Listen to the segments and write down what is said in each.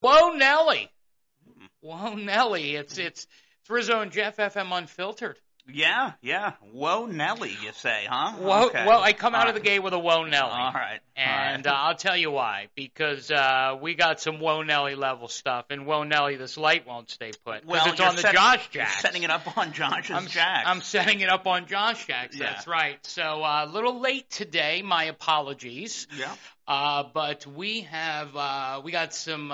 Whoa, Nelly. Whoa, Nelly. It's Rizzo and Jeff FM Unfiltered. Yeah. Whoa, Nelly, you say, huh? Whoa, Okay. well, I come out All of the right. gate with a whoa, Nelly. All right. And All right. I'll tell you why. Because we got some whoa, Nelly level stuff. And whoa, Nelly, this light won't stay put. Because it's on the Josh Jacks. You're setting it up on Josh's Jacks. I'm setting it up on Josh Jacks. Yeah. That's right. So a little late today. My apologies. Yeah. But we got some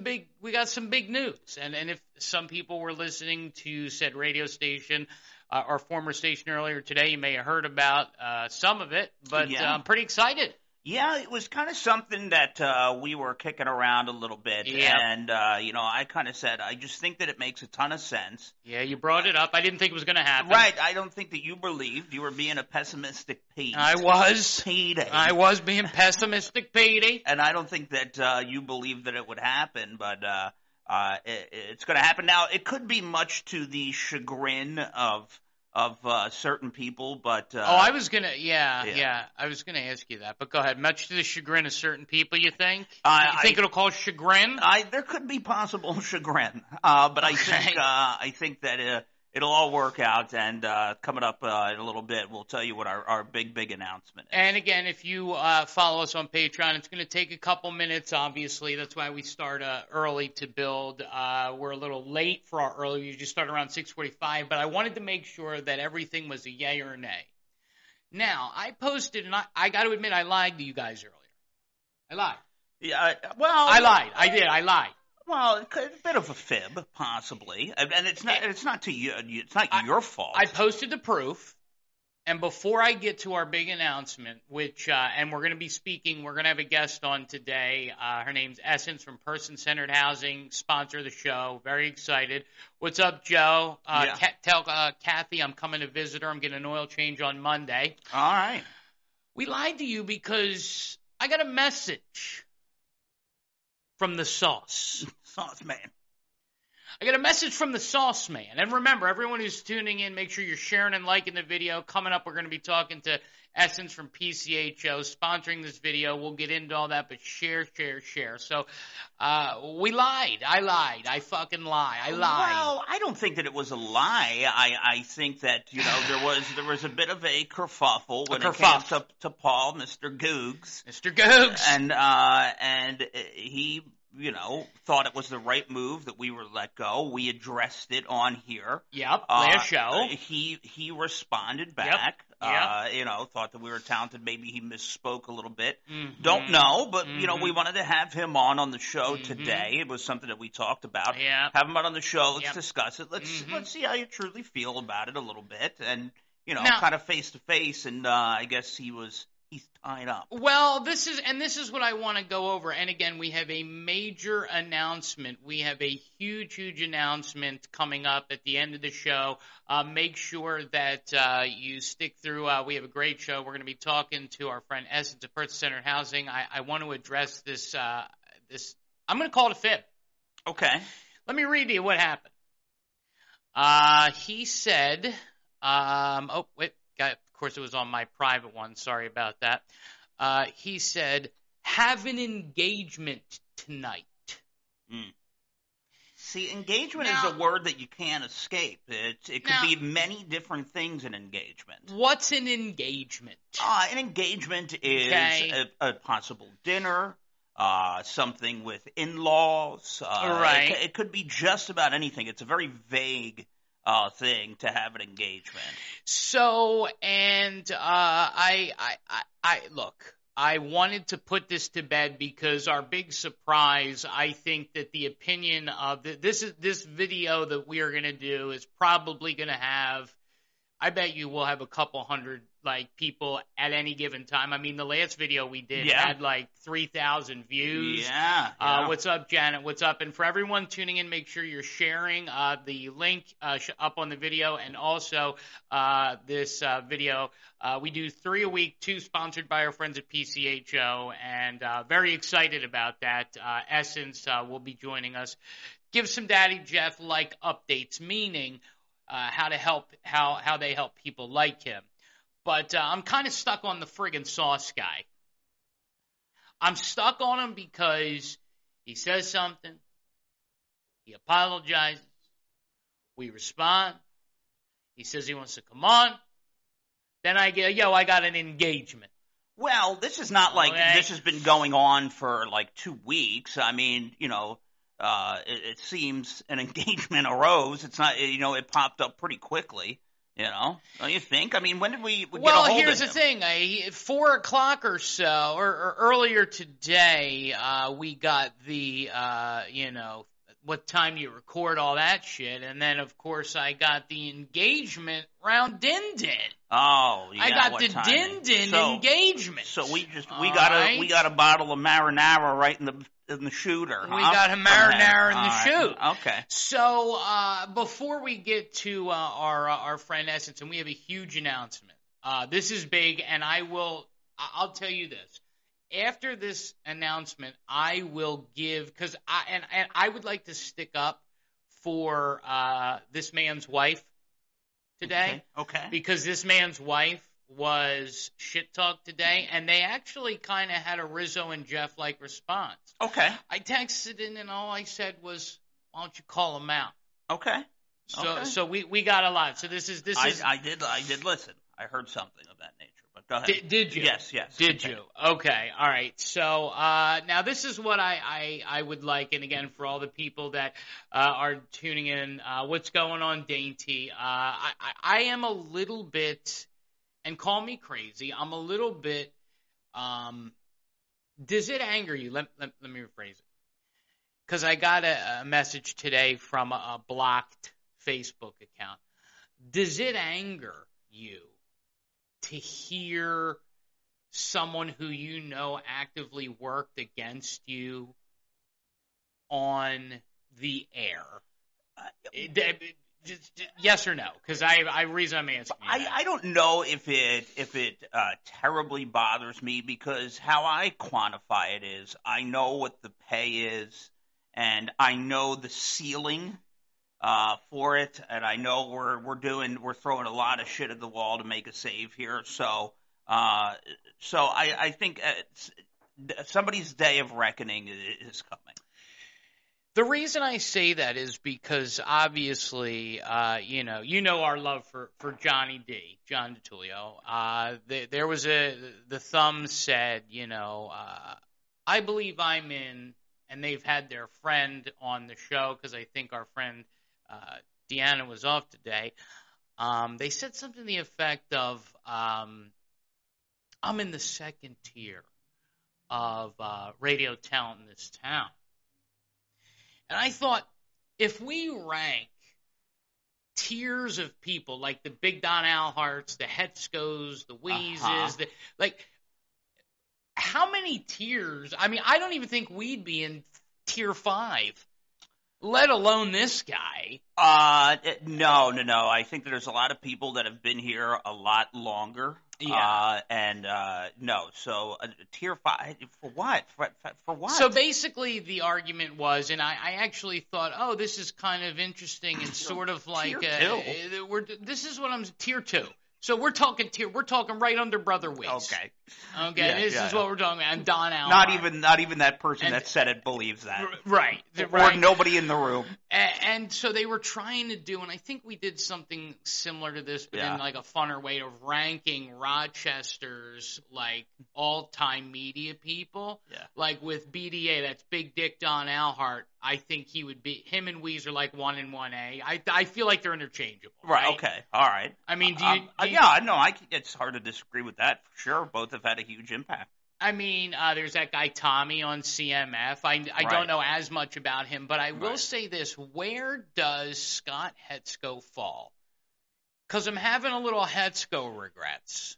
big news. And if some people were listening to said radio station, our former station earlier today, you may have heard about some of it, but Yeah. I'm pretty excited. Yeah, it was kind of something that we were kicking around a little bit. Yeah. And, I kind of said, I just think that it makes a ton of sense. Yeah, you brought it up. I didn't think it was going to happen. Right. I don't think that you believed. You were being a pessimistic Pete. I was. Petey. I was being pessimistic, Petey. And I don't think that you believed that it would happen, but it's going to happen. Now, it could be much to the chagrin of certain people, but I was gonna, I was gonna ask you that, but go ahead. Much to the chagrin of certain people, you think? You think it'll cause chagrin? There could be possible chagrin, but I think that it'll all work out. And coming up in a little bit, we'll tell you what our big announcement is. And again, if you follow us on Patreon, it's going to take a couple minutes. Obviously, that's why we start early to build. We're a little late for our early. We usually start around 6:45, but I wanted to make sure that everything was a yay or a nay. Now, I posted, and I got to admit, I lied to you guys earlier. I lied. Yeah, well, I lied. I did. I lied. Well, a bit of a fib, possibly, and it's not to you. It's not your fault. I posted the proof, and before I get to our big announcement, which and we're going to be speaking, we're going to have a guest on today. Her name's Essence from Person Centered Housing, sponsor of the show. Very excited. What's up, Joe? Yeah. Tell Kathy I'm coming to visit her. I'm getting an oil change on Monday. All right. We lied to you because I got a message from the sauce. Sauce man. I got a message from the sauce man. And remember, everyone who's tuning in, make sure you're sharing and liking the video. Coming up, we're going to be talking to Essence from PCHO, sponsoring this video. We'll get into all that, but share. So we lied. I lied. I fucking lie. I lied. Well, I don't think that it was a lie. I think that, there was a bit of a kerfuffle when it came to Paul, Mr. Googs. Mr. Googs. And he, thought it was the right move that we were let go. We addressed it on here. Yep, last show. He responded back. Yep. Thought that we were talented. Maybe he misspoke a little bit. Mm-hmm. Don't know, but we wanted to have him on the show today. It was something that we talked about. Yeah. Have him on the show. Let's discuss it. Let's see how you truly feel about it a little bit, and kind of face to face. And I guess he's tied up. Well, this is what I want to go over. And again, we have a major announcement. We have a huge announcement coming up at the end of the show. Make sure that you stick through. We have a great show. We're going to be talking to our friend Essence of Person Centered Housing. I want to address this. I'm going to call it a fib. Okay. Let me read to you what happened. He said, of course, it was on my private one. Sorry about that. He said, have an engagement tonight. See, engagement is a word that you can't escape. It could be many different things in engagement. What's an engagement? An engagement is a possible dinner, something with in-laws. Right. It could be just about anything. It's a very vague thing to have an engagement. So, and I look, I wanted to put this to bed because our big surprise, I think that the opinion of this video that we are going to do is probably going to have, I bet you we'll have a couple hundred people at any given time. I mean, the last video we did had 3,000 views. Yeah. What's up, Janet? What's up? And for everyone tuning in, make sure you're sharing the link up on the video, and also this video. We do 3 a week, 2 sponsored by our friends at PCHO, and very excited about that. Essence will be joining us. Give some Daddy Jeff updates, meaning how they help people like him. But I'm kind of stuck on the friggin' sauce guy. I'm stuck on him because He says something. He apologizes. We respond. He says he wants to come on. Then I get, I got an engagement. Well, this is not like this has been going on for like 2 weeks. I mean, it seems an engagement arose. It's not, it popped up pretty quickly. Don't you think? I mean, when did we get a hold of him? Well, here's the thing. 4 o'clock or so, or earlier today, we got the, what time you record all that shit. And then, of course, I got the engagement round din-din. Oh, yeah. I got the din-din engagement. So we got a bottle of marinara right in the shooter. We got a marinara in the shoot. Okay. So before we get to our friend Essence, and we have a huge announcement. This is big, and I'll tell you this. After this announcement, I will give, because I would like to stick up for this man's wife today. Okay. Because this man's wife was shit talked today, and they actually kind of had a Rizzo and Jeff like response. Okay. I texted in, and all I said was, "Why don't you call him out?" Okay. So we got a lot. So this is. I did listen. I heard something of that nature. But go ahead. Did you? Yes. Did you? Okay. All right. So now this is what I would like, and again for all the people that are tuning in, what's going on, Dainty? I am a little bit, and call me crazy. I'm a little bit. Does it anger you? Let me rephrase it. Because I got a message today from a blocked Facebook account. Does it anger you to hear someone who actively worked against you on the air? Yes or no? Because reason I'm asking you I don't know if it terribly bothers me, because how I quantify it is I know what the pay is, and I know the ceiling for it, and I know we're throwing a lot of shit at the wall to make a save here. So I think somebody's day of reckoning is coming. The reason I say that is because obviously, our love for Johnny D, John DiTullio. There was the thumb said, I believe I'm in, and they've had their friend on the show because I think our friend Deanna was off today. They said something to the effect of, I'm in the second tier of radio talent in this town. And I thought, if we rank tiers of people, like the Big Don Alharts, the Hetzkos, the Wheezes, how many tiers? I mean, I don't even think we'd be in tier 5, let alone this guy. No. I think there's a lot of people that have been here a lot longer. Yeah. No. So tier 5 for what? For what? So basically, the argument was, and I actually thought, oh, this is kind of interesting and sort of like tier 2. This is what I'm tier 2. So we're talking right under Brother Wiz. Okay. Yeah, this is what we're talking about. And Don Allen. Not even that person that said it believes that. Right. Or nobody in the room. And so they were trying to do, and I think we did something similar to this, but in like a funner way of ranking Rochester's like all-time media people. Yeah. Like with BDA, that's Big Dick Don Alhart. I think he would be, him and Weeze are like 1 and 1A. I feel like they're interchangeable. Right. Okay. All right. I mean, it's hard to disagree with that for sure. Both have had a huge impact. I mean, there's that guy Tommy on CMF. I don't know as much about him, but I will say this. Where does Scott Hetzko fall? Because I'm having a little Hetzko regrets.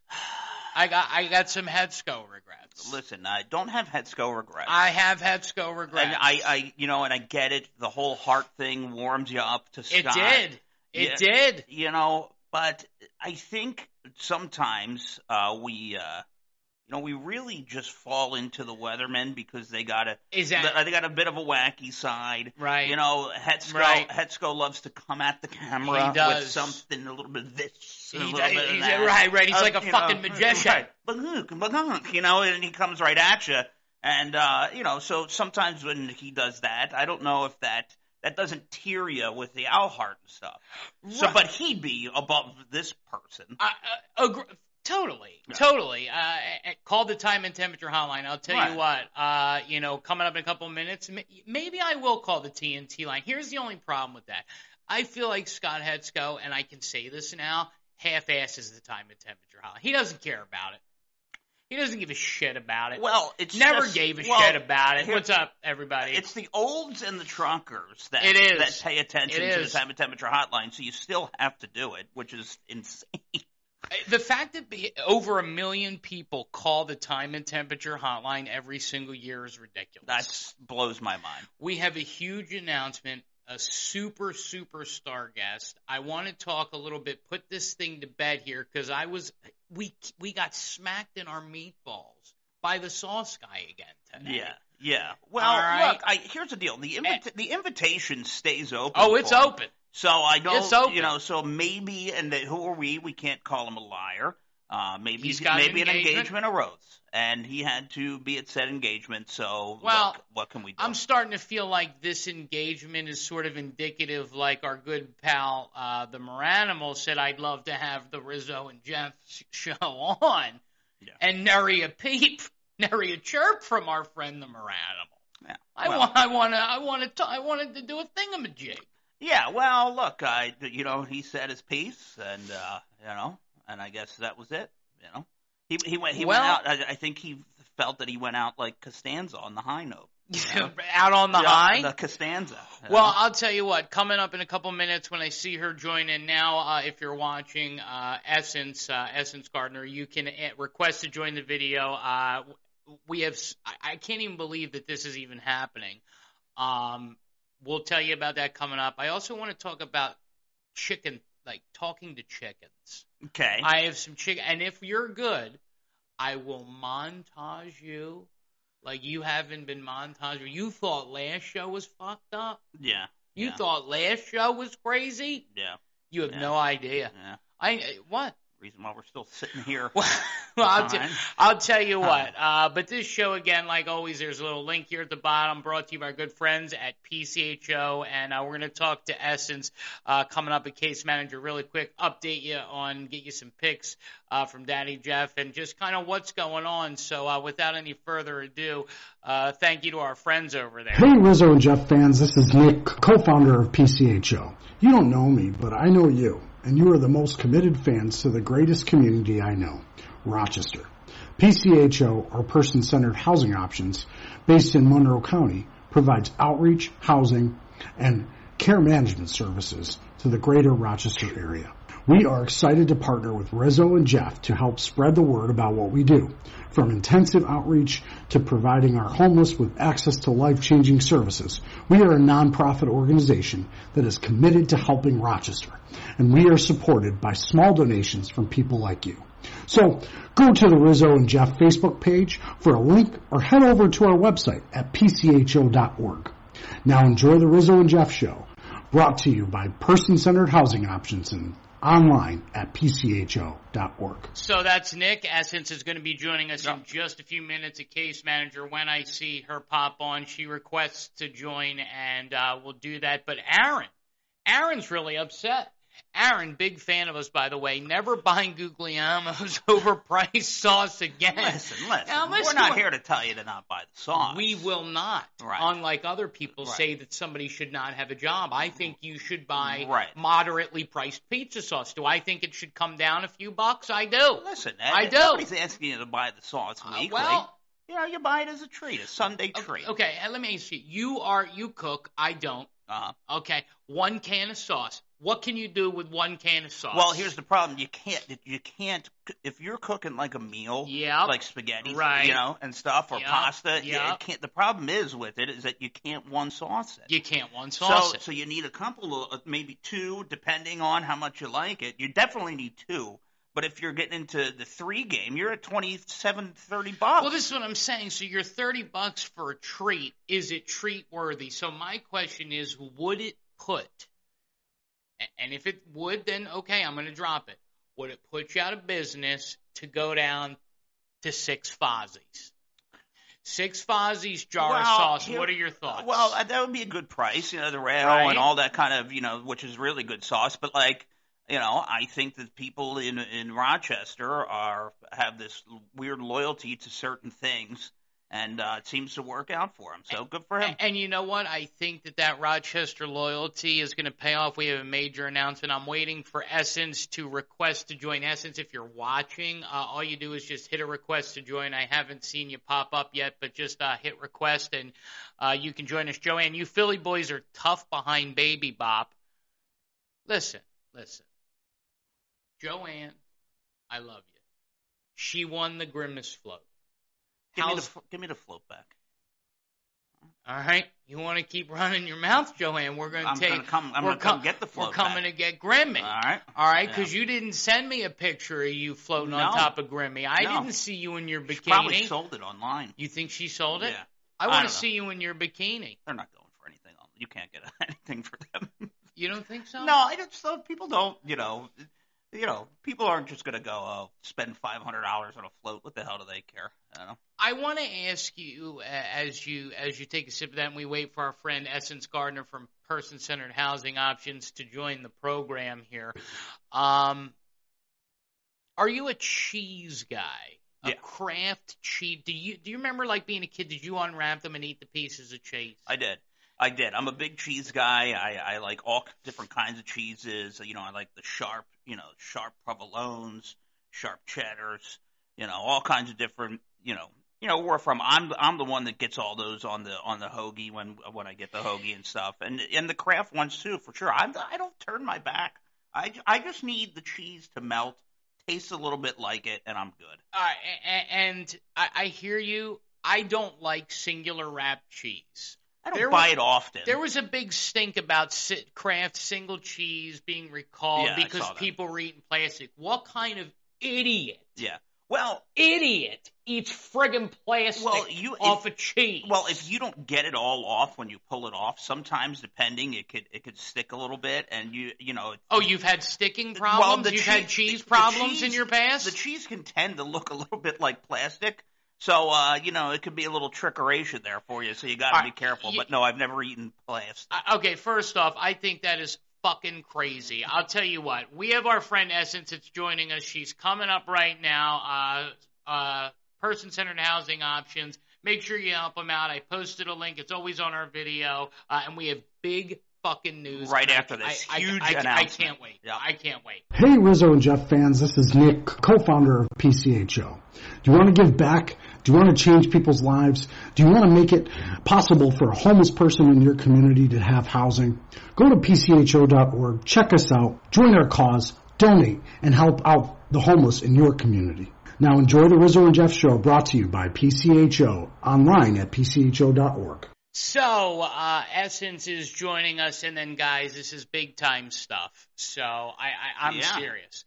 I got some Hetzko regrets. Listen, I don't have Hetzko regrets. I have Hetzko regrets. And I get it. The whole heart thing warms you up to Scott. It did. But I think sometimes we really just fall into the Weathermen because they got a bit of a wacky side. Right. Hetzko loves to come at the camera with something, a little bit of this, a little bit of that. Right. He's like a fucking magician. Right. And he comes right at you. And, so sometimes when he does that, I don't know if that doesn't tear you with the owl heart and stuff. Right. So, but he'd be above this person. Totally, Yeah. totally. Call the time and temperature hotline. I'll tell you what, coming up in a couple of minutes, maybe I will call the TNT line. Here's the only problem with that. I feel like Scott Hetzko, and I can say this now, half-asses the time and temperature hotline. He doesn't care about it. He doesn't give a shit about it. Well, it's never gave a shit about it. What's up, everybody? It's the olds and the trunkers that pay attention to the time and temperature hotline, so you still have to do it, which is insane. The fact that over 1 million people call the time and temperature hotline every single year is ridiculous. That blows my mind. We have a huge announcement, a superstar guest. I want to talk a little bit, put this thing to bed here, because we got smacked in our meatballs by the sauce guy again today. Yeah. Well, right. Look, here's the deal. The invitation stays open. Oh, it's open. So I don't, it's open. So maybe, and who are we? We can't call him a liar. Maybe an engagement arose, and he had to be at said engagement. So, what can we do? I'm starting to feel like this engagement is sort of indicative, like our good pal, the Moranimal said, I'd love to have the Rizzo and Jeff show on, and nary a peep, nary a chirp from our friend the Moranimal. Yeah. I wanted to do a thingamajig. Yeah, well, look, he said his piece, and and I guess that was it. He went out. I think he felt that he went out like Costanza on the high note. Out on the high, the Costanza. Well, I'll tell you what. Coming up in a couple minutes, when I see her join in now, if you're watching Essence Gardner, you can request to join the video. We have. I can't even believe that this is even happening. We'll tell you about that coming up. I also want to talk about chicken, like talking to chickens. Okay. I have some chicken, and if you're good, I will montage you like you haven't been montaged. You thought last show was fucked up? Yeah. You thought last show was crazy? Yeah. You have no idea. Yeah. What? Reason why we're still sitting here. Well, I'll tell you what. But this show, again, like always, there's a little link here at the bottom, brought to you by our good friends at PCHO, and we're going to talk to Essence coming up at Case Manager really quick, update you on, get you some picks from Daddy Jeff, and just kind of what's going on. So without any further ado, thank you to our friends over there. Hey, Rizzo and Jeff fans, this is Nick, co-founder of PCHO. You don't know me, but I know you. And you are the most committed fans to the greatest community I know, Rochester. PCHO, or Person-Centered Housing Options, based in Monroe County, provides outreach, housing, and care management services to the greater Rochester area. We are excited to partner with Rizzo and Jeff to help spread the word about what we do, from intensive outreach to providing our homeless with access to life-changing services. We are a nonprofit organization that is committed to helping Rochester, and we are supported by small donations from people like you. So go to the Rizzo and Jeff Facebook page for a link or head over to our website at pcho.org. Now enjoy the Rizzo and Jeff show, brought to you by Person-Centered Housing Options and online at pcho.org. So that's Nick. Essence is going to be joining us in just a few minutes, a case manager. When I see her pop on, she requests to join, and we'll do that. But Aaron's really upset. Aaron, big fan of us, by the way, never buying Guglielmo's overpriced sauce again. Listen, we're not here to tell you to not buy the sauce. We will not. Right. Unlike other people say that somebody should not have a job. I think you should buy moderately priced pizza sauce. Do I think it should come down a few bucks? I do. Listen, I do. Nobody's asking you to buy the sauce weekly. You buy it as a treat, a Sunday treat. Okay, let me ask you. You cook. I don't. Okay, 1 can of sauce. What can you do with 1 can of sauce? Well, here's the problem. You can't, if you're cooking like a meal, like spaghetti, and stuff, or pasta, the problem is with it is that you can't one sauce it. You can't one sauce it. So you need a couple of, maybe 2, depending on how much you like it. You definitely need 2. But if you're getting into the 3 game, you're at $27, $30. Well, this is what I'm saying. So you're $30 for a treat. Is it treat worthy? So my question is, would it put, and if it would, then okay, I'm going to drop it. Would it put you out of business to go down to 6 Fozzies? 6 Fozzie's jar of Well, sauce. here- What are your thoughts? Well, that would be a good price, the Rayo Right. and all that kind of, which is really good sauce. But I think that people in Rochester have this weird loyalty to certain things, and it seems to work out for him. So good for him. And you know what? I think that Rochester loyalty is going to pay off. We have a major announcement. I'm waiting for Essence to request to join. Essence, if you're watching, all you do is just hit a request to join. I haven't seen you pop up yet, but just hit request, and you can join us. Joanne, you Philly boys are tough behind Baby Bop. Listen. Joanne, I love you. She won the Grimace float. Give me the float back. All right, you want to keep running your mouth, Joanne? We're going to take. I'm gonna come get the float. We're coming back. to get Grimmy. All right, because you didn't send me a picture of you floating on No. top of Grimmy. I No. didn't see you in your bikini. She probably sold it online. You think she sold it? Yeah. I I want don't to know. see you in your bikini. They're not going for anything. You can't get anything for them. You don't think so? No, I just thought people don't. People aren't just gonna go spend $500 on a float. What the hell do they care? I don't know. I want to ask you as you take a sip of that, and we wait for our friend Essence Gardner from Person-Centered Housing Options to join the program here. Are you a cheese guy? A Yeah. craft cheese? Do you remember being a kid? Did you unwrap them and eat the pieces of cheese? I did. I'm a big cheese guy. I like all different kinds of cheeses. I like the sharp provolones, sharp cheddars. All kinds of different. Where from. I'm the one that gets all those on the hoagie when I get the hoagie and stuff, and the Kraft ones too for sure. I don't turn my back. I just need the cheese to melt, taste a little bit like it, and I'm good. And I hear you. I don't like singular wrapped cheese. I don't buy it often. There was a big stink about Kraft single cheese being recalled Yeah, I because saw that. people were eating plastic. What kind of idiot? Yeah. Well, idiot eats friggin' plastic off a cheese. Well, if you don't get it all off when you pull it off, sometimes depending, it could stick a little bit, and you know. Oh, you've had sticking problems. You've had cheese problems in your past. The cheese can tend to look a little bit like plastic. So, it could be a little trickeration there for you, so you got to be careful. But no, I've never eaten plastic. Okay, first off, I think that is fucking crazy. I'll tell you what. We have our friend Essence that's joining us. She's coming up right now. Person-centered housing options. Make sure you help them out. I posted a link. It's always on our video. And we have big fucking news. Right after this huge announcement. I can't wait. Yep. I can't wait. Hey, Rizzo and Jeff fans, this is Nick, co-founder of PCHO. Do you want to give back? Do you want to change people's lives? Do you want to make it possible for a homeless person in your community to have housing? Go to PCHO.org, check us out, join our cause, donate, and help out the homeless in your community. Now enjoy the Rizzo and Jeff show brought to you by PCHO, online at PCHO.org. So, Essence is joining us, and then, guys, this is big-time stuff. So, I'm serious.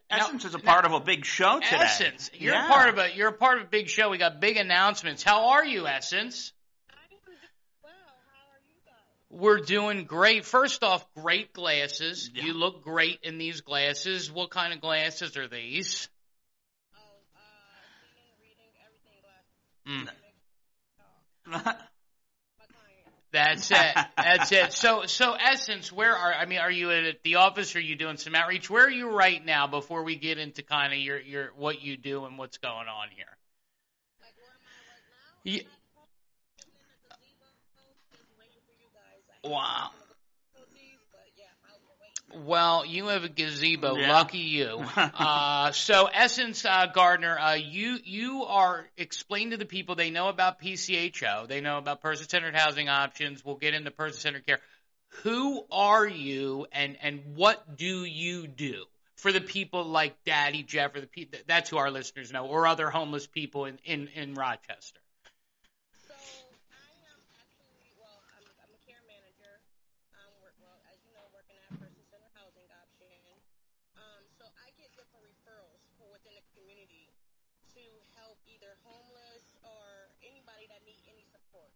Essence is a part of a big show today. Essence, you're part of a big show. We got big announcements. How are you, Essence? I'm doing well. How are you guys? We're doing great. First off, great glasses. Yeah. You look great in these glasses. What kind of glasses are these? Reading, everything glasses. That's it. That's it. So Essence, are you at the office? Or are you doing some outreach? Where are you right now? Before we get into kind of your what you do and what's going on here. Like where am I right now? Yeah. Wow. Well, you have a gazebo. Yeah. Lucky you. So Essence Gardner, you are explain to the people. They know about PCHO. They know about person-centered housing options. We'll get into person-centered care. Who are you, and what do you do for the people like Daddy Jeff, or the people that's who our listeners know, or other homeless people in Rochester? So I am actually, I'm a care manager. As you know, working at Person-Centered Housing Option. So I get different referrals for within the community to help either homeless or anybody that need any support.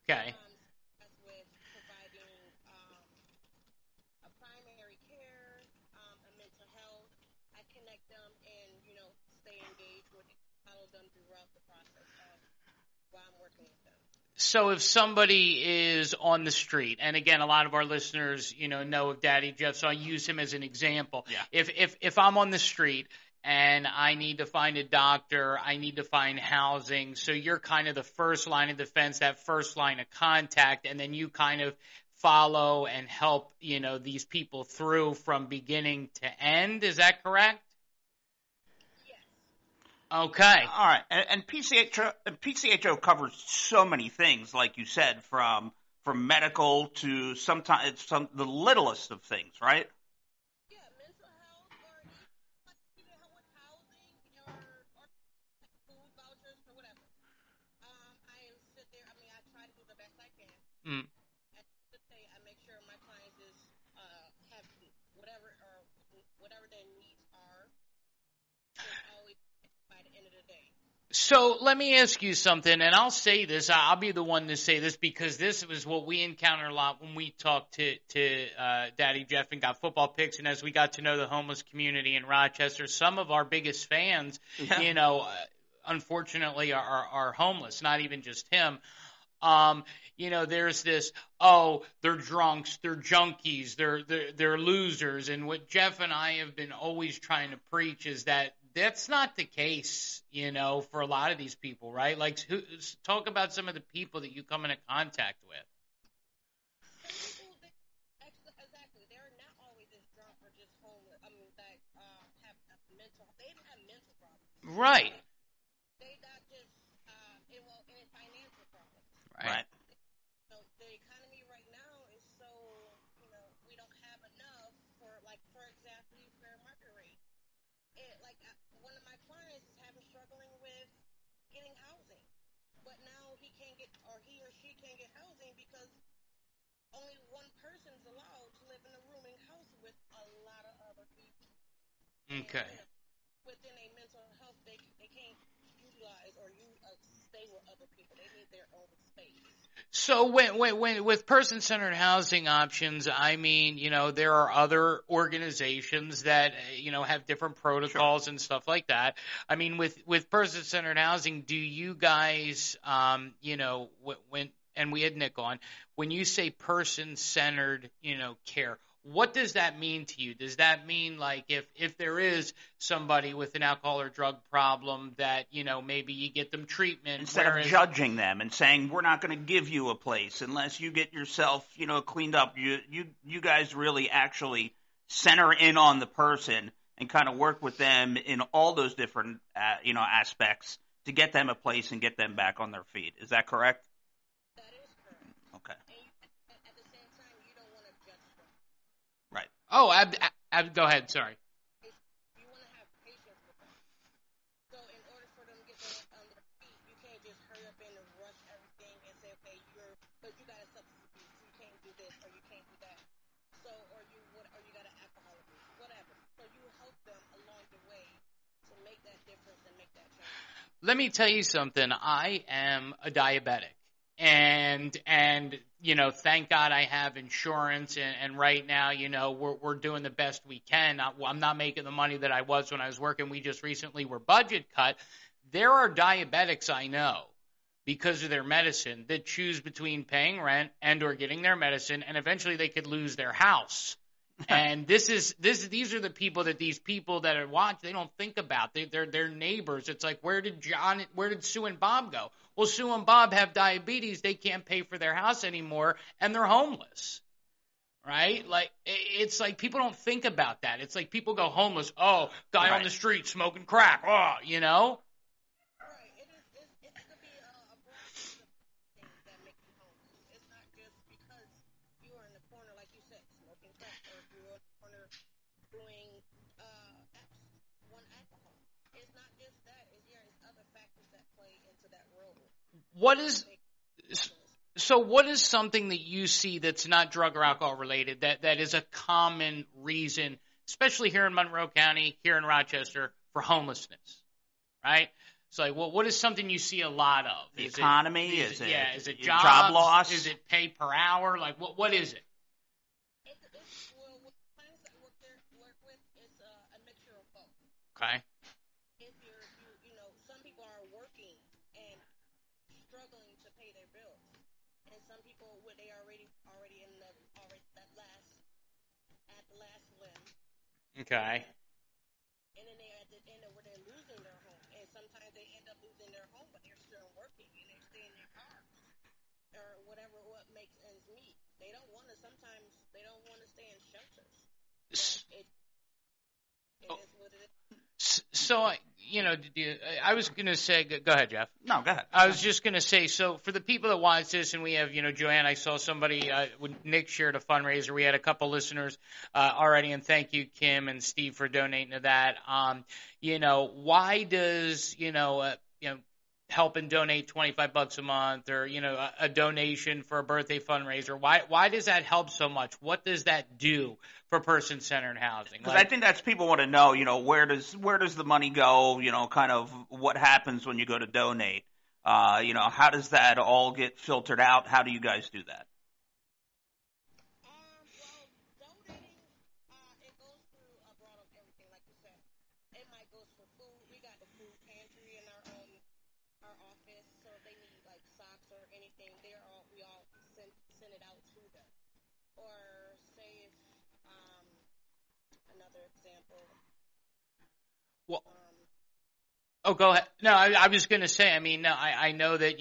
Okay. That's with providing a primary care, a mental health. I connect them and, stay engaged with, follow them throughout the process of while I'm working with them. So if somebody is on the street, and again, a lot of our listeners, know of Daddy Jeff, so I use him as an example. Yeah. If I'm on the street and I need to find a doctor, I need to find housing, so you're kind of the first line of defense, that first line of contact, and then you kind of follow and help, these people through from beginning to end. Is that correct? Yes. Okay. All right, and PCHO covers so many things, like you said, from medical to sometimes the littlest of things, right? Yeah, mental health or even with housing or food vouchers or whatever. I sit there. I mean, I try to do the best I can. Mm. At the end of the day, I make sure my clients have whatever their needs are. Is always by the end of the day. So let me ask you something, and I'll say this. I'll be the one to say this because this was what we encounter a lot when we talked to Daddy Jeff and got football picks, and as we got to know the homeless community in Rochester, some of our biggest fans, unfortunately, are homeless. Not even just him. There's this, they're drunks, they're junkies, they're losers, and what Jeff and I have been always trying to preach is that that's not the case, for a lot of these people, right? Like, talk about some of the people that you come into contact with. Some people, exactly, they're not always just drunk or just homeless. I mean, that have they even have mental problems. Right. They not just and financial problems. Right. So the economy right now is so, we don't have enough for example, fair market rate. One of my clients is struggling with getting housing, but now he or she can't get housing because only one person's allowed to live in a rooming house with a lot of other people. Okay. And, within a mental health, they can't utilize or stay with other people. They need their own space. So when with person-centered housing options, I mean, there are other organizations that, have different protocols and stuff like that. I mean, with person-centered housing, do you guys, when, and we had Nick on, when you say person-centered, care, what does that mean to you? Does that mean like if there is somebody with an alcohol or drug problem that, maybe you get them treatment Instead of judging them and saying, we're not going to give you a place unless you get yourself, cleaned up, you guys really actually center in on the person and kind of work with them in all those different, aspects to get them a place and get them back on their feet. Is that correct? That is correct. Okay. And at the same time, you don't want to judge them. Right. Oh, go ahead. Sorry. You want to have patience with them. So in order for them to get them on their feet, you can't just hurry up and rush everything and say, okay, but you got a substance abuse, so you can't do this or you can't do that. So or you got an alcohol abuse, whatever. So you help them along the way to make that difference and make that change. Let me tell you something. I am a diabetic. And thank God I have insurance, and right now, we're doing the best we can. I'm not making the money that I was when I was working. We just recently were budget cut. There are diabetics I know because of their medicine that choose between paying rent and or getting their medicine, and eventually they could lose their house. And these are the people that are watching, they don't think about. They're neighbors. It's like, where did Sue and Bob go? Well, Sue and Bob have diabetes. They can't pay for their house anymore, and they're homeless. Right? Like, it's like people don't think about that. It's like people go homeless. Oh, guy on the street smoking crack. Oh, Right. It could be a broad range of things that make you homeless. It's not just because you are in the corner, like you said, smoking crack, or if you're in the corner doing alcohol. It's not just that. It's other factors that play into that role. What is something that you see that's not drug or alcohol related that is a common reason, especially here in Monroe County, here in Rochester, for homelessness, right? It's like, well, what is something you see a lot of? The economy? Is it jobs? Job loss? Is it pay per hour? Like, what is it? With clients that work with, it's a mixture of both. Okay. If some people are working and Okay. And then they at the end of where they're losing their home, and sometimes they end up losing their home, but they're still working and they stay in their car or whatever what makes ends meet. They don't want to. Sometimes they don't want to stay in shelters. It is what it is. So, I was going to say, go ahead, Jeff. No, go ahead. I was just going to say, so for the people that watch this, and we have, Joanne, I saw somebody, when Nick shared a fundraiser, we had a couple listeners already, and thank you, Kim and Steve, for donating to that. Why does, help and donate $25 a month, or, a donation for a birthday fundraiser, why does that help so much? What does that do for person-centered housing? Because I think that's people want to know, where does the money go? Kind of what happens when you go to donate. How does that all get filtered out? How do you guys do that? Well, donating, it goes through a broad of everything, like you said. It might go for food. We got the food pantry in our office, so if they need like socks or anything, we all send it out to them. Or say if another example. Well, go ahead. No, I was going to say, I know that,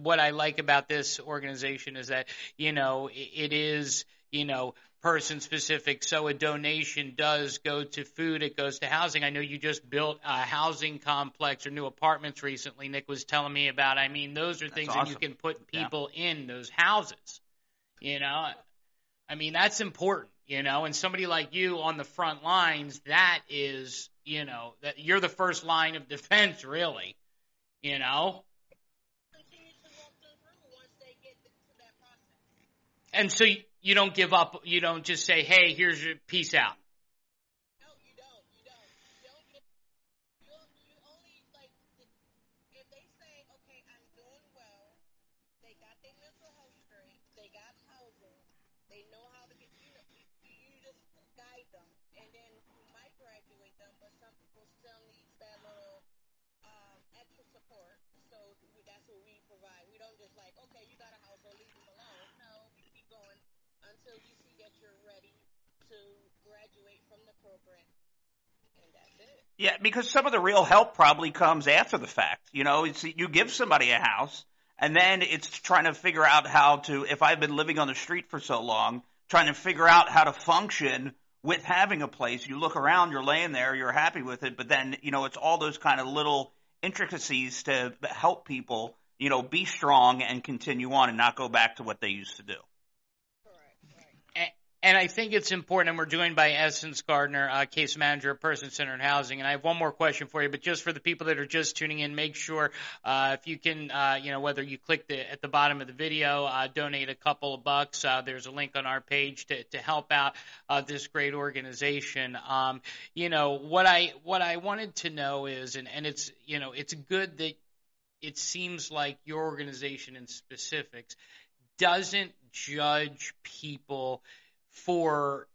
what I like about this organization is that, it is, person specific. So a donation does go to food. It goes to housing. I know you just built a housing complex or new apartments recently. Nick was telling me about. Those are things that you can put people in those houses. That's important. And somebody like you on the front lines, that is, that you're the first line of defense, really. Continue to walk them through once they get to that process. And so you don't give up. You don't just say, hey, here's your peace out. No, you don't. You only, like, if they say, okay, I'm doing well, they got their mental health straight, they got housing, they know how to get, you just guide them. And then you might graduate them, but some people still need that little extra support. So that's what we provide. We don't just like, okay, you got a house, so leave them alone. No, we keep going until you see that you're ready to graduate from the program. And that's it. Yeah, because some of the real help probably comes after the fact. You give somebody a house, and then it's trying to figure out how to, if I've been living on the street for so long, trying to figure out how to function with having a place. You look around, you're laying there, you're happy with it, but then, it's all those kind of little intricacies to help people, be strong and continue on and not go back to what they used to do. And I think it's important, and we're joined by Essence Gardner, case manager of person-centered housing. And I have one more question for you, but just for the people that are just tuning in, make sure if you can, whether you click at the bottom of the video, donate a couple of bucks. There's a link on our page to help out this great organization. What I wanted to know is, and it's it's good that it seems like your organization in specifics doesn't judge people for,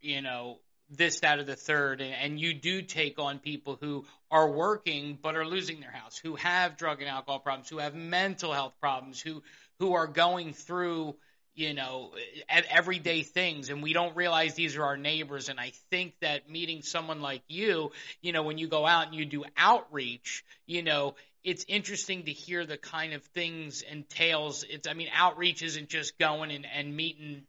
this, that, or the third. And you do take on people who are working but are losing their house, who have drug and alcohol problems, who have mental health problems, who are going through, everyday things. And we don't realize these are our neighbors. And I think that meeting someone like you, when you go out and you do outreach, it's interesting to hear the kind of things and tales. Outreach isn't just going and meeting,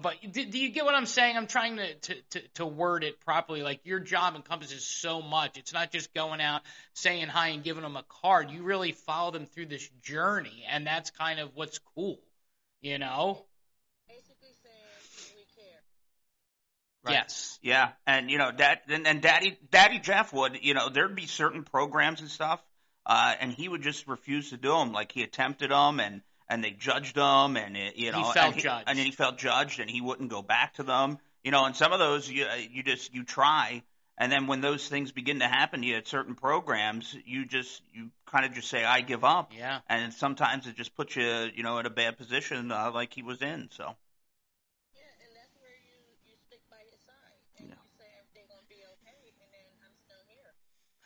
but do you get what I'm saying? I'm trying to word it properly. Like, your job encompasses so much. It's not just going out, saying hi, and giving them a card. You really follow them through this journey, and that's kind of what's cool, Basically saying we care. Right. Yes. Yeah, and Daddy Jeff would, there'd be certain programs and stuff, and he would just refuse to do them. Like, he attempted them, and they judged him, and he felt judged, and then he felt judged, and he wouldn't go back to them. And some of those you try, and then when those things begin to happen to you at certain programs, you kind of just say, I give up. Yeah. And sometimes it just puts you, in a bad position like he was in. So. Yeah, and that's where you stick by his side, and you say everything's gonna be okay, and then I'm still here.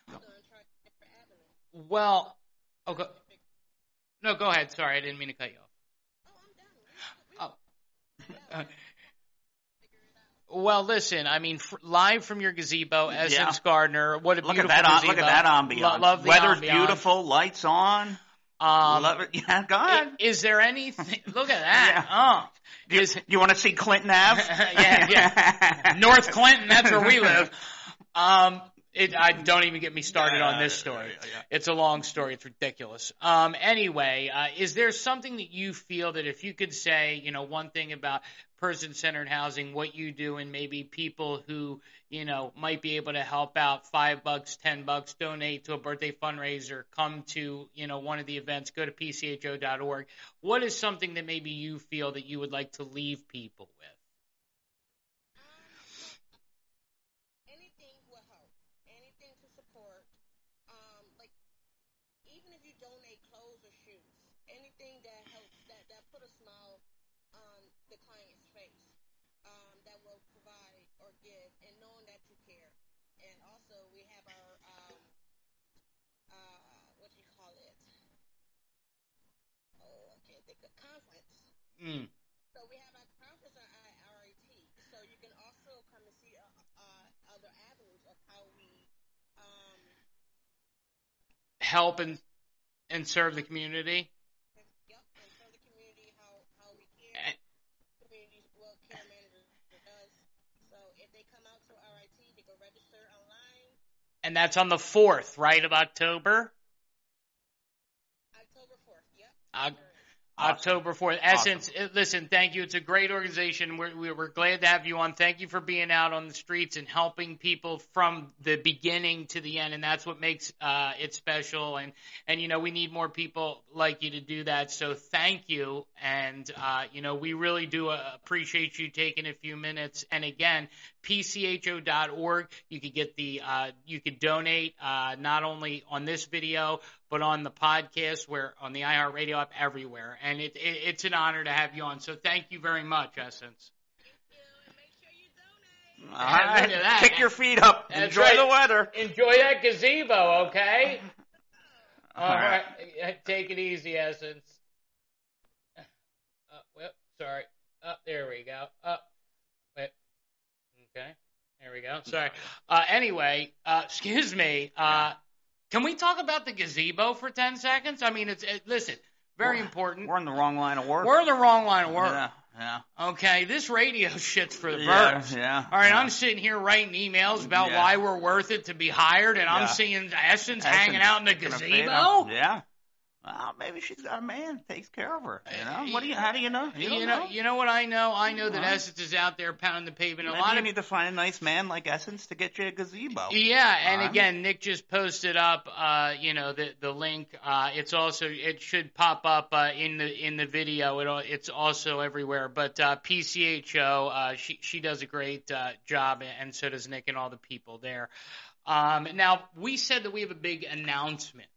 I'm gonna try a different avenue. Well, okay. No, go ahead. Sorry, I didn't mean to cut you off. Oh, I'm done. Well, listen, I mean, live from your gazebo, Essence Gardner. What a Look beautiful at that! gazebo. Look at that ambiance. Love the Weather's ambiance. beautiful. Lights on. Love it. Yeah, go ahead. Is there anything? Look at that. Yeah. You want to see Clinton Ave? yeah. North Clinton. That's where we live. I don't even get me started on this story. Yeah. It's a long story. It's ridiculous. Anyway, is there something that you feel that if you could say, one thing about person-centered housing, what you do, and maybe people who, might be able to help out, $5, $10, donate to a birthday fundraiser, come to, one of the events, go to pcho.org. What is something that maybe you feel that you would like to leave people with? Anything will help. Anything to support. Like, even if you donate clothes or shoes, anything that helps, that put a smile on the client's face, that will provide or give, and knowing that you care. And also, we have our, what do you call it? Oh, I can't think of conference. So we have our conference on RIT. So you can also come and see other avenues of how we help and serve the community. Yep, and serve the community how we care. Community well care manager does. So if they come out to RIT, they can register online. And that's on the 4th, right, of October? October 4th. Yep. October 4th. Essence, listen, thank you. It's a great organization. We're glad to have you on. Thank you for being out on the streets and helping people from the beginning to the end, and that's what makes it special. And we need more people like you to do that. So thank you. And, we really do appreciate you taking a few minutes. And again, pcho.org. You could get you could donate not only on this video, but on the podcast, on the iHeartRadio app, everywhere. And it's an honor to have you on. So thank you very much, Essence. Thank you, and make sure you donate. All right. Look at that. Kick your feet up. That's Enjoy right. the weather. Enjoy that gazebo, okay? All right. Take it easy, Essence. Sorry. There we go. Wait. Okay. There we go. Sorry. Anyway, excuse me. Can we talk about the gazebo for 10 seconds? I mean, listen, very important. We're in the wrong line of work. We're in the wrong line of work. Yeah. Okay, this radio shit's for the birds. Yeah. All right, I'm sitting here writing emails about why we're worth it to be hired, and I'm seeing Essence hanging out in the gazebo. Yeah. Well, maybe she's got a man that takes care of her. How do you know? You know what I know? I know that Essence is out there pounding the pavement. You need to find a nice man like Essence to get you a gazebo. Yeah, and again, Nick just posted up, the link. It should pop up in the video. It's also everywhere. But PCHO, she does a great job, and so does Nick and all the people there. Now we said that we have a big announcement.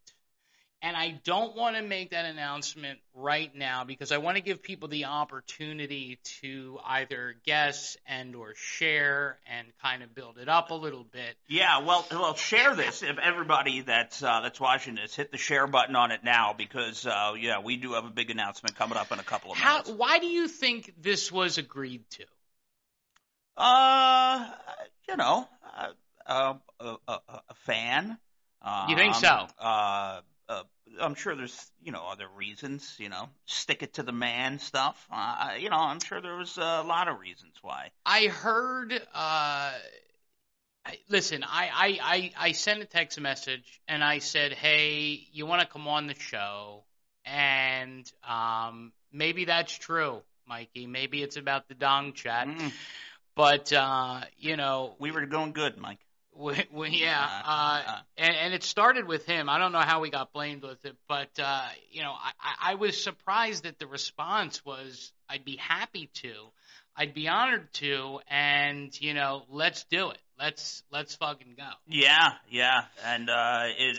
And I don't want to make that announcement right now because I want to give people the opportunity to either guess and or share and kind of build it up a little bit. Yeah, well, share this. If everybody that's watching this, hit the share button on it now because we do have a big announcement coming up in a couple of minutes. Why do you think this was agreed to? A fan. You think so? I'm sure there's, other reasons, stick it to the man stuff. I'm sure there was a lot of reasons why. I heard, listen, I sent a text message and I said, hey, you want to come on the show? And maybe that's true, Mikey. Maybe it's about the dong chat. But, we were going good, Mike. And it started with him. I don't know how we got blamed with it, but I was surprised that the response was, "I'd be happy to, I'd be honored to, and let's do it. Let's fucking go." Yeah, and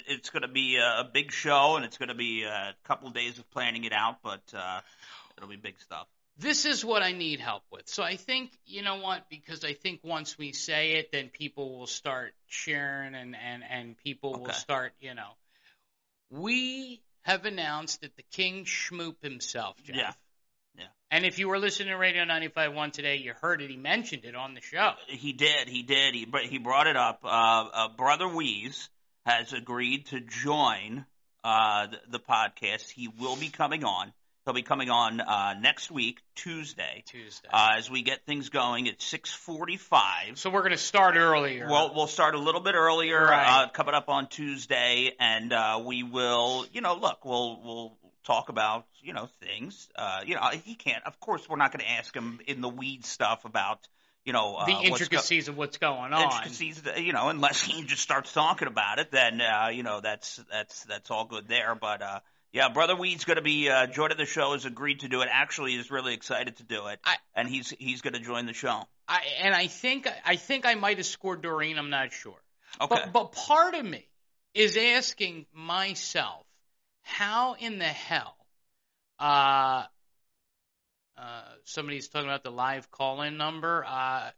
it's going to be a big show, and it's going to be a couple of days of planning it out, but it'll be big stuff. This is what I need help with. So I think, because I think once we say it, then people will start sharing and people will start, We have announced that the King Schmoop himself, Jeff, Yeah. And if you were listening to Radio 95.1 today, you heard it. He mentioned it on the show. He did. He brought it up. Brother WEASE has agreed to join the podcast. He will be coming on. He'll be coming on next week, Tuesday. As we get things going at 6:45. So we're going to start earlier. Well, we'll start a little bit earlier, Right. coming up on Tuesday, and we will, look, we'll talk about, things. He can't. Of course, we're not going to ask him in the weed stuff about, the intricacies of what's going on. Intricacies, unless he just starts talking about it, then that's all good there. But yeah, Brother Weed's going to be joining the show. Has agreed to do it. Actually, is really excited to do it, and he's going to join the show. I think I might have scored Doreen. I'm not sure. Okay. But part of me is asking myself, how in the hell? Somebody's talking about the live call-in number. Right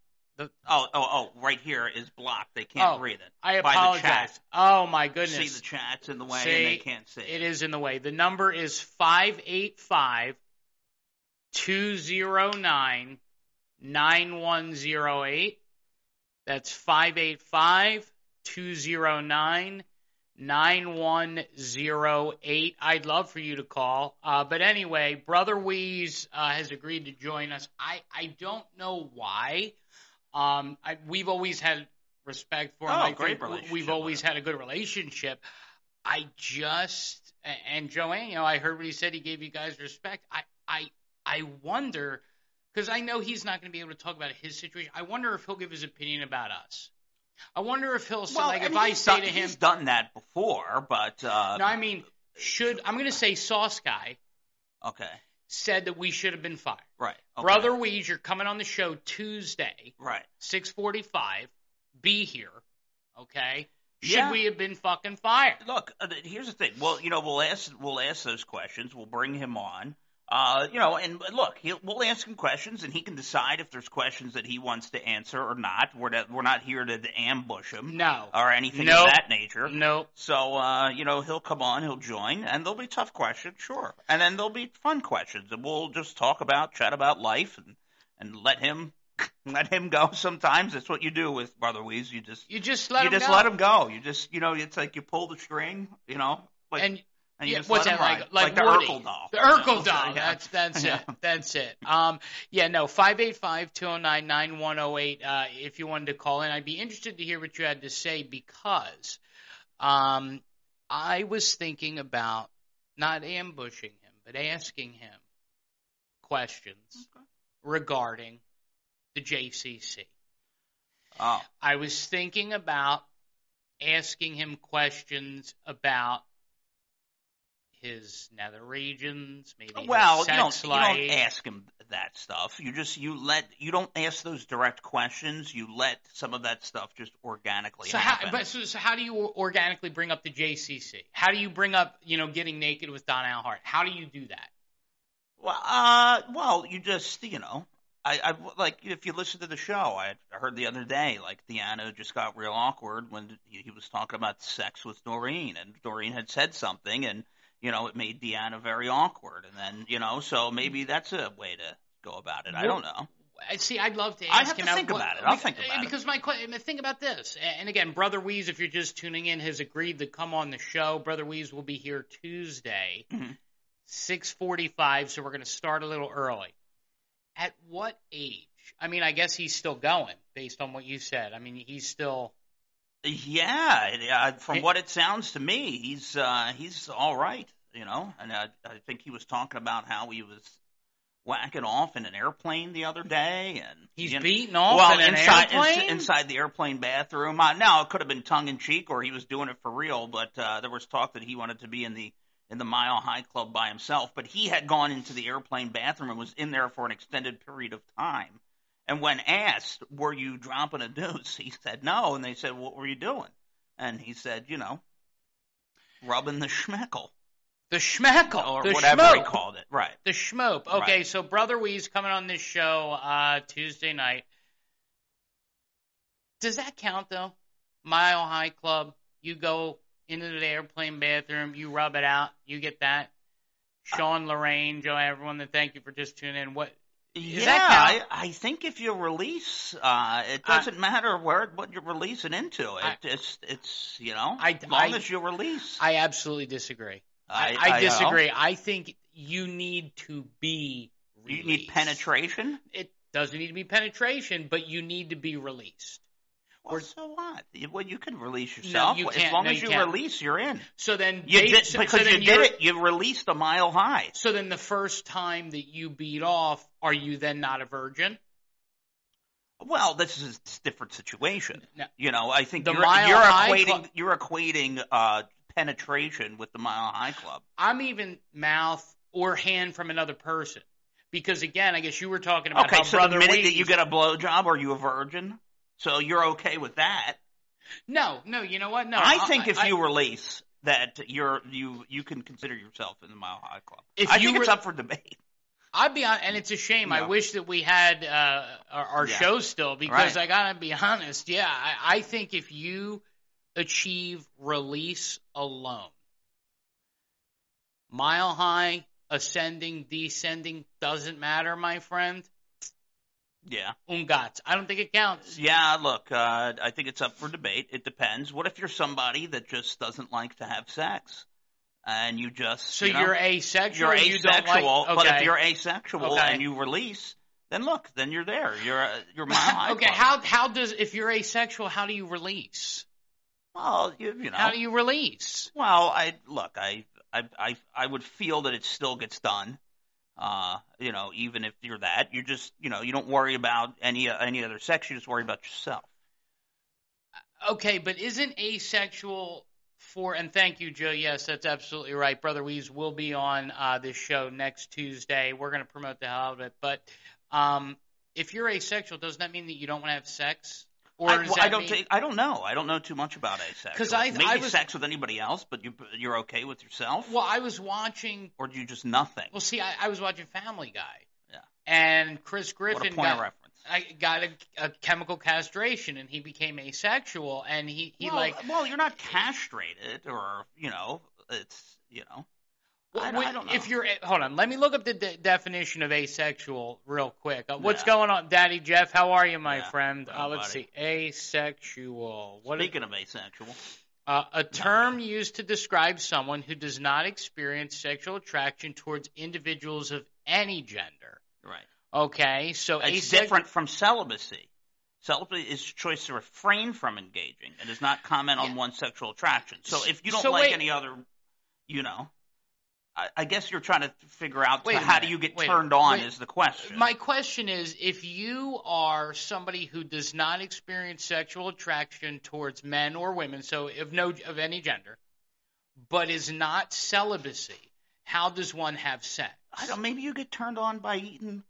here is blocked. They can't read it. I apologize. By the chat. Oh, my goodness. See, the chat's in the way, and they can't see it. It is in the way. The number is 585-209-9108. That's 585-209-9108. I'd love for you to call. But anyway, Brother Weeze has agreed to join us. I don't know why. We've always had respect for him. Great relationship. We've always had a good relationship. And Joanne, I heard what he said. He gave you guys respect. I wonder, because I know he's not going to be able to talk about his situation. I wonder if he'll give his opinion about us. I wonder if he'll say, if I say to him, he's done that before, but no, I mean, I'm going to say Sauce Guy. Okay. Said that we should have been fired. Right. Okay. Brother Weeze, you're coming on the show Tuesday. Right. 6:45. Be here. Okay? Yeah. Should we have been fucking fired? Look, here's the thing. Well, we'll ask those questions. We'll bring him on. And look, we'll ask him questions, and he can decide if there's questions that he wants to answer or not. We're not here to ambush him, no, or anything of that nature. No. So, he'll come on, he'll join, and there'll be tough questions, sure, and then there'll be fun questions, and we'll just chat about life, and let him go. Sometimes that's what you do with Brother Weeze. You just let him go. You just it's like you pull the string, And you just what's let that him like the Woody. Urkel doll. The Urkel doll. Yeah. That's it. That's it. 585-209-9108. If you wanted to call in, I'd be interested to hear what you had to say, because I was thinking about not ambushing him, but asking him questions regarding the JCC. Oh. I was thinking about asking him questions about his nether regions, maybe his sex life. You don't ask him that stuff. You don't ask those direct questions. You let some of that stuff just organically happen. So how do you organically bring up the JCC? How do you bring up, getting naked with Don Al Hart? How do you do that? Well, you just, I like, if you listen to the show, I heard the other day, like, Deanna just got real awkward when he was talking about sex with Doreen, and Doreen had said something, and it made Deanna very awkward. And then, so maybe that's a way to go about it. I don't know. See, I'd love to ask him. I'll think about it. Because think about this. And again, Brother Weeze, if you're just tuning in, has agreed to come on the show. Brother Weeze will be here Tuesday, 6:45, so we're going to start a little early. At what age? I mean, I guess he's still going, based on what you said. I mean, he's still... Yeah, from what it sounds to me, he's all right, and I think he was talking about how he was whacking off in an airplane the other day, and he's beating off in an airplane? Inside the airplane bathroom. Now, it could have been tongue in cheek, or he was doing it for real, but there was talk that he wanted to be in the Mile High Club by himself, but he had gone into the airplane bathroom and was in there for an extended period of time. And when asked, were you dropping a deuce, he said no. And they said, what were you doing? And he said, rubbing the schmeckle. The schmeckle. Or the whatever schmope. he called it. Right. The schmope. Okay, right. So Brother Weeze coming on this show Tuesday night. Does that count, though? Mile High Club, you go into the airplane bathroom, you rub it out, you get that. Sean, Lorraine, Joe, everyone, thank you for just tuning in. What is Yeah, that count? I think if you release, it doesn't matter what you're releasing into. It's as long as you release. I absolutely disagree. I disagree. I think you need to be released. You need penetration? It doesn't need to be penetration, but you need to be released. Well, so what? Well, you can release yourself. No, you can't. As long as you you can't. release, you're in. So then, You did it. You released a mile high. So then, the first time that you beat off, are you then not a virgin? Well, this is a different situation. No. I think The you're Mile High equating penetration with the Mile High Club. I'm even mouth or hand from another person. Because again, I guess you were talking about how so Brother the minute Wease, that you get a blowjob, are you a virgin? So you're okay with that? No, you know what? No, I think if you release that, you can consider yourself in the Mile High Club. I think it's up for debate. I'd be honest, and it's a shame. Yeah. I wish that we had our show still, because I gotta be honest. Yeah, I think if you achieve release alone, Mile High, ascending, descending, doesn't matter, my friend. Yeah. Ungats. I don't think it counts. Yeah, look, I think it's up for debate. It depends. What if you're somebody that just doesn't like to have sex? And you just... So you're asexual? You're asexual, you don't like, but if you're asexual and you release, then look, then you're there. You're Mile High Okay, Club. how does... If you're asexual, how do you release? Well, How do you release? Well, I would feel that it still gets done. Even if you're that, you just, you don't worry about any other sex. You just worry about yourself. Okay, but isn't asexual and thank you, Joe. Yes, that's absolutely right. Brother Wease will be on this show next Tuesday. We're going to promote the hell out of it. But if you're asexual, doesn't that mean that you don't want to have sex? I don't know. I don't know too much about asexual. Maybe sex with anybody else, but you're okay with yourself? Well, I was watching... Or do you just nothing? Well, see, I was watching Family Guy. Yeah. And Chris Griffin... What a point of reference. I got a chemical castration, and he became asexual, and Well, you're not castrated, or, it's, I don't know. Hold on, let me look up the definition of asexual real quick. What's going on, Daddy Jeff? How are you, my friend? Let's see, asexual. Speaking of asexual, a term used to describe someone who does not experience sexual attraction towards individuals of any gender. Right. Okay, so it's different from celibacy. Celibacy is a choice to refrain from engaging and does not comment on one's sexual attraction. So if you don't like any other, I guess you're trying to figure out how do you get turned on is the question. My question is, if you are somebody who does not experience sexual attraction towards men or women, so of any gender, but is not celibacy, how does one have sex? Maybe you get turned on by eating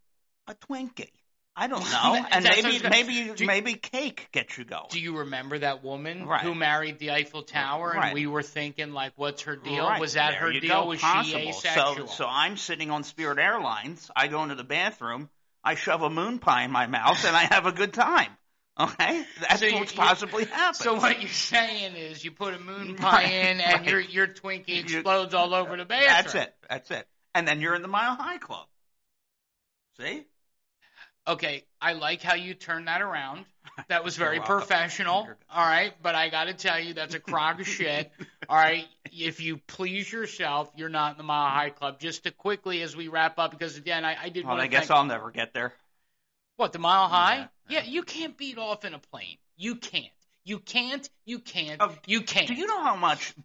a Twinkie. I don't know. And maybe cake gets you going. Do you remember that woman who married the Eiffel Tower and we were thinking, like, what's her deal? Right. Was that her deal? Was she asexual? So I'm sitting on Spirit Airlines. I go into the bathroom. I shove a moon pie in my mouth and I have a good time. Okay? That's what's possibly happened. So what you're saying is you put a moon pie in and your Twinkie explodes all over the bathroom. That's it. And then you're in the Mile High Club. See? Okay, I like how you turned that around. That was very professional. All right, but I got to tell you, that's a crock of shit. All right, if you please yourself, you're not in the Mile High Club. Just to quickly as we wrap up, because again, I did want to. I guess I'll never get there. What, the Mile High? Yeah, you can't beat off in a plane. You can't. You can't. Do you know how much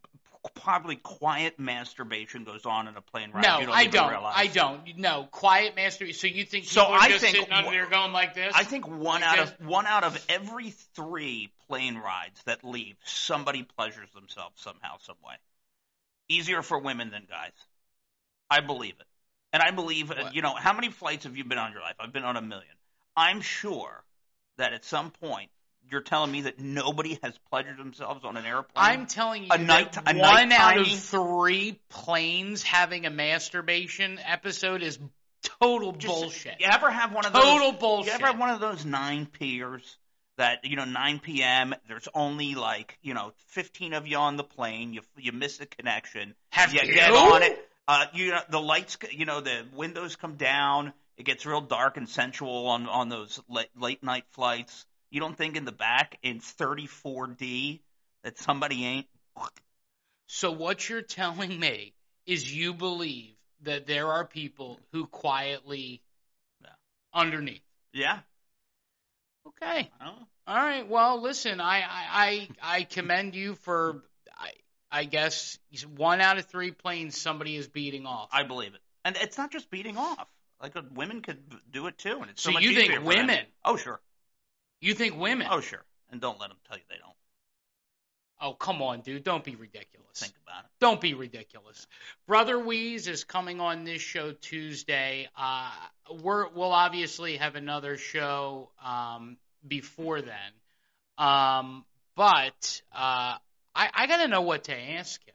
probably quiet masturbation goes on in a plane ride? No, I don't. Realize. I don't. No, quiet masturbation. So you think people are just sitting under there going like this? I think one out of every 3 plane rides that leave, somebody pleasures themselves somehow, some way. Easier for women than guys. I believe it. And I believe, how many flights have you been on in your life? I've been on 1 million. I'm sure that at some point, you're telling me that nobody has pleasured themselves on an airplane? I'm telling you that 1 out of 3 planes having a masturbation episode is total bullshit. You ever have one of those? Total bullshit. You ever have one of those 9Pers that, 9 p.m., there's only 15 of you on the plane. You miss the connection. Have you? Get on it. The lights, the windows come down. It gets real dark and sensual on those late night flights. You don't think in the back in 34D that somebody ain't? So what you're telling me is you believe that there are people who quietly underneath. Yeah. Okay. Oh. All right. Well, listen, I commend you for, I guess, 1 out of 3 planes somebody is beating off. I believe it. And it's not just beating off. Like women could do it too, and it's so So much you easier think for them. women? Oh, sure. You think women? Oh, sure. And don't let them tell you they don't. Oh, come on, dude. Don't be ridiculous. Think about it. Don't be ridiculous. Brother Wease is coming on this show Tuesday. We'll obviously have another show before then. But I got to know what to ask him.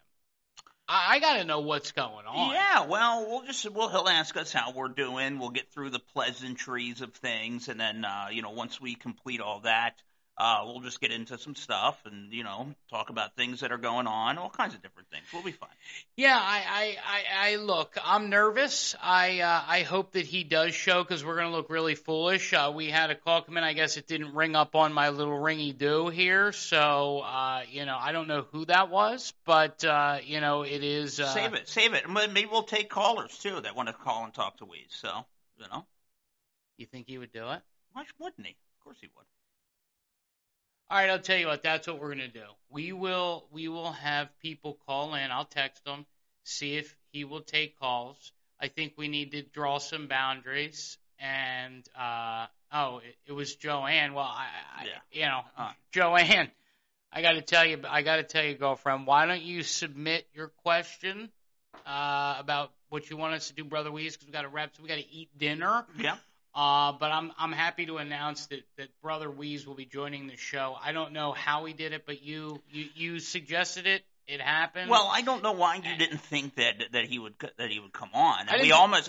I got to know what's going on. Yeah, well, he'll ask us how we're doing. We'll get through the pleasantries of things, and then once we complete all that, we'll just get into some stuff and talk about things that are going on, all kinds of different things. We'll be fine. Yeah, I look, I'm nervous. I hope that he does show because we're going to look really foolish. We had a call come in. I guess it didn't ring up on my little ringy do here. So, I don't know who that was, but, it is. Save it. Maybe we'll take callers too that want to call and talk to Wease. So, You think he would do it? Why wouldn't he? Of course he would. All right, I'll tell you what. That's what we're going to do. We will have people call in. I'll text them, see if he will take calls. I think we need to draw some boundaries. And it was Joanne. Well, Joanne, I got to tell you, girlfriend. Why don't you submit your question about what you want us to do, Brother Wease? Because we got to wrap. So we got to eat dinner. Yeah. But I'm happy to announce that Brother Wease will be joining the show. I don't know how he did it, but you suggested it. It happened. Well, I don't know why you didn't think that he would come on. And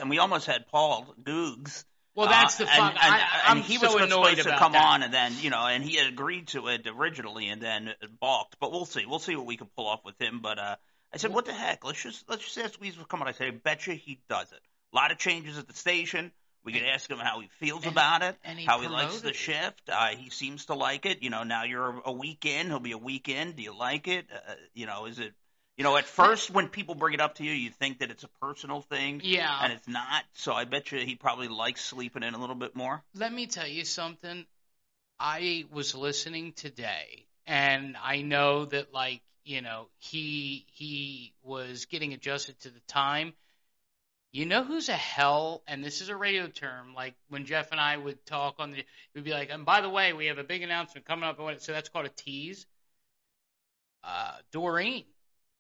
we almost had Paul Googs. Well, that's the fun. I'm he so was annoyed supposed about to come that. on, and then and he had agreed to it originally, and then balked. But we'll see. We'll see what we can pull off with him. But I said, what the heck? Let's just ask Wease to come on. I said, I bet you he does it. A lot of changes at the station. We could ask him how he feels about it, how he likes the shift. He seems to like it. Now you're a week in. He'll be a week in. Do you like it? Is it? At first when people bring it up to you, you think that it's a personal thing. Yeah. And it's not. So I bet you he probably likes sleeping in a little bit more. Let me tell you something. I was listening today, and I know that, he was getting adjusted to the time. You know who's a hell, and this is a radio term, like when Jeff and I would talk we'd be like, and by the way, we have a big announcement coming up, so that's called a tease. Doreen,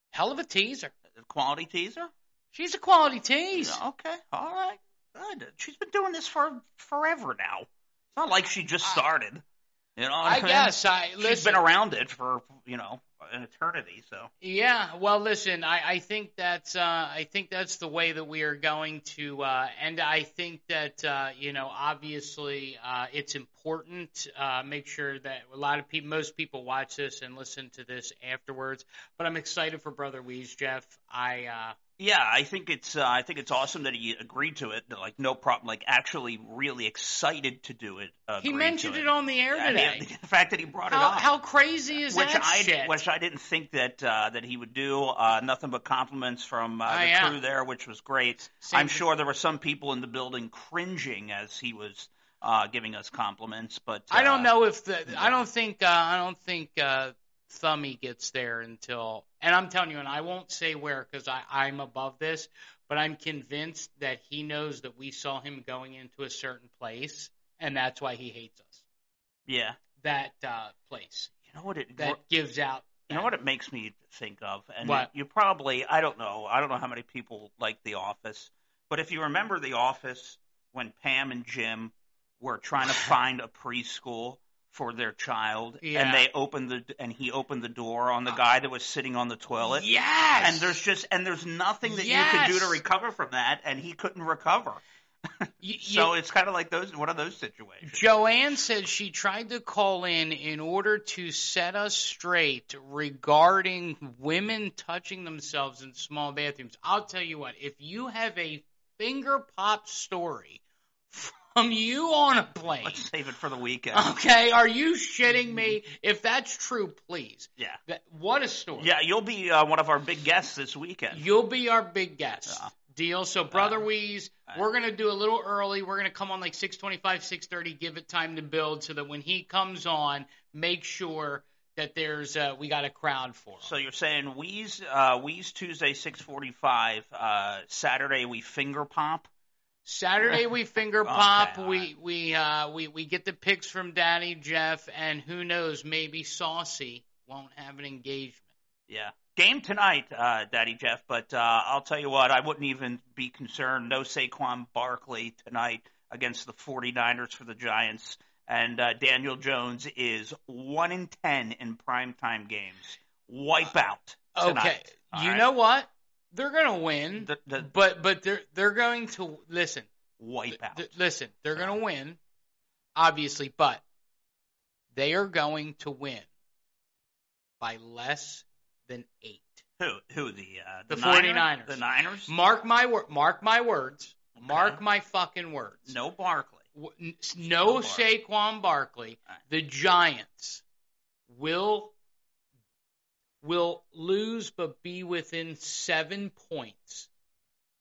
hell of a teaser. A quality teaser? She's a quality tease. Okay, all right, good. She's been doing this for forever now. It's not like she just started. She's been around it for, an eternity, so. Yeah, well, listen, I think that's the way that we are going to, and I think that, obviously, it's important, make sure that most people watch this and listen to this afterwards, but I'm excited for Brother Wease, Jeff. Yeah, I think it's awesome that he agreed to it. Like, no problem. Like, actually, really excited to do it. He mentioned it on the air today. The fact that he brought it up. How crazy is that shit? Which I didn't think that he would do. Nothing but compliments from the crew there, which was great. I'm sure there were some people in the building cringing as he was giving us compliments, but I don't know if I don't think Thummy gets there until, and I'm telling you, and I won't say where because I'm above this, but I'm convinced that he knows that we saw him going into a certain place, and that's why he hates us. Yeah. That place. You know what gives out. You know what it makes me think of? And what? You probably, I don't know how many people like The Office, but if you remember The Office when Pam and Jim were trying to find a preschool for their child, and he opened the door on the guy that was sitting on the toilet. Yes. And there's nothing that you could do to recover from that, and he couldn't recover. So it's kind of like one of those situations. Joanne says she tried to call in order to set us straight regarding women touching themselves in small bathrooms. I'll tell you what, if you have a finger pop story from you on a plane. Let's save it for the weekend. Okay, are you shitting me? If that's true, please. Yeah. What a story. Yeah, you'll be one of our big guests this weekend. You'll be our big guest. Deal. So, Brother Wease, we're going to do a little early. We're going to come on like 6:25, 6:30, give it time to build so that when he comes on, make sure that there's we got a crowd for him. So you're saying Wease Tuesday 6:45, Saturday we finger pop. Saturday we finger pop. Okay, We get the picks from Daddy Jeff, and who knows, maybe Saucy won't have an engagement. Yeah. Game tonight, Daddy Jeff, but I'll tell you what, I wouldn't even be concerned. No Saquon Barkley tonight against the 49ers for the Giants, and Daniel Jones is 1-10 in primetime games. Wipe out tonight. Okay, you know what? They're going to win, but they're going to listen. Wipe out. Listen, they're going to win, obviously, but they are going to win by less than 8. Who the 49ers? The Niners? Mark my words. Okay. Mark my fucking words. No Barkley. No Saquon Barkley. Right. The Giants will lose but be within 7 points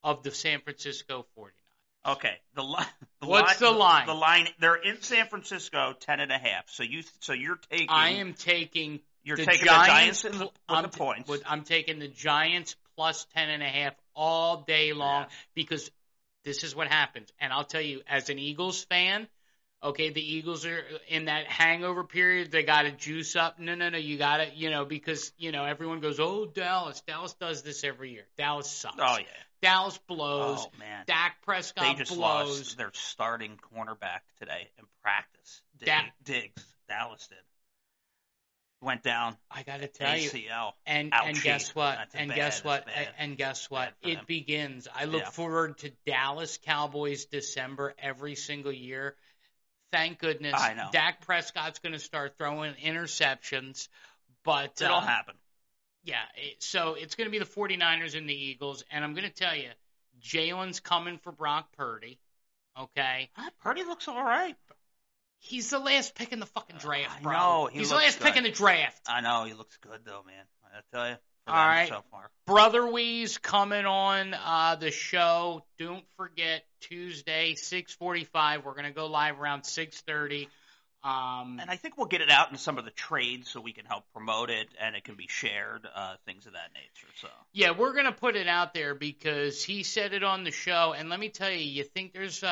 of the San Francisco 49ers. Okay. What's the line? The line. They're in San Francisco, 10.5. So you're taking. I am taking. You're the taking Giants, the Giants the points. I'm taking the Giants plus 10.5 all day long because this is what happens. And I'll tell you, as an Eagles fan, okay, the Eagles are in that hangover period. They got to juice up. No, you got to, because, everyone goes, oh, Dallas. Dallas does this every year. Dallas sucks. Oh, yeah. Dallas blows. Oh, man. Dak Prescott they just blows. Lost their starting cornerback today in practice. Diggs. Dallas did. Went down. I got to tell you. ACL. And guess what? And guess what? It begins. I look forward to Dallas Cowboys December every single year. Thank goodness. I know. Dak Prescott's going to start throwing interceptions, but it'll happen. Yeah. So it's going to be the 49ers and the Eagles, and I'm going to tell you, Jalen's coming for Brock Purdy. Okay. Purdy looks all right. He's the last pick in the fucking draft, bro. I know. He's the last pick in the draft. I know. He looks good, though, man. I tell you. All right. So far. Brother Wease coming on the show. Don't forget, Tuesday, 6:45. We're going to go live around 6:30. And I think we'll get it out in some of the trades so we can help promote it and it can be shared, things of that nature. So yeah, we're going to put it out there because he said it on the show. And let me tell you, you think there's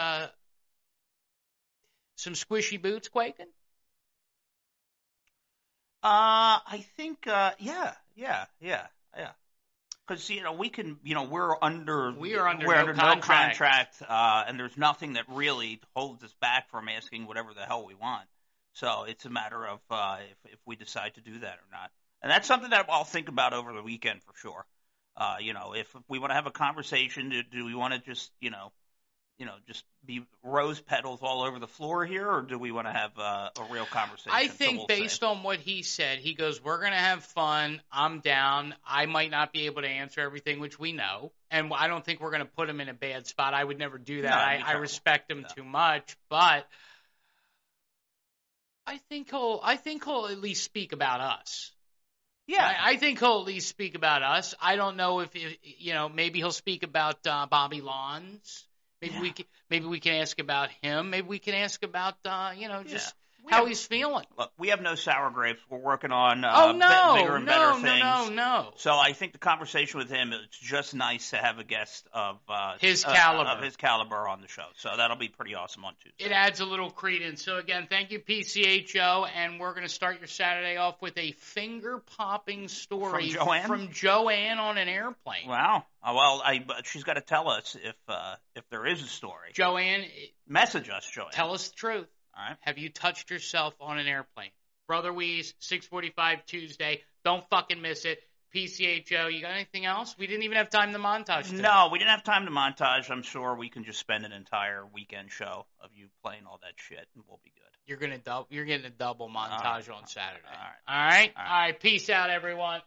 some squishy boots quaking? I think, yeah. Because we can, we're under no contract, and there's nothing that really holds us back from asking whatever the hell we want. So it's a matter of if we decide to do that or not, and that's something that I'll think about over the weekend for sure. If we want to have a conversation, do we want to just just be rose petals all over the floor here, or do we want to have a real conversation? I think based on what he said, he goes, we're going to have fun. I'm down. I might not be able to answer everything, which we know. And I don't think we're going to put him in a bad spot. I would never do that. No, I respect him too much. But I think he'll at least speak about us. Yeah. I think he'll at least speak about us. I don't know if maybe he'll speak about Bobby Lawns. Maybe we can ask about him. Maybe we can ask about just how he's feeling. Look, we have no sour grapes. We're working on bigger and better things. No. So I think the conversation with him, it's just nice to have a guest of his caliber on the show. So that'll be pretty awesome on Tuesday. It adds a little credence. So again, thank you, PCHO, and we're going to start your Saturday off with a finger-popping story from Joanne on an airplane. Wow. Well, she's got to tell us if there is a story. Joanne, message us, Joanne. Tell us the truth. All right. Have you touched yourself on an airplane? Brother Wease, 6:45 Tuesday. Don't fucking miss it. PCHO, you got anything else? We didn't even have time to montage today. No, we didn't have time to montage. I'm sure we can just spend an entire weekend show of you playing all that shit, and we'll be good. You're getting a double montage on Saturday. All right. All right. Peace out, everyone.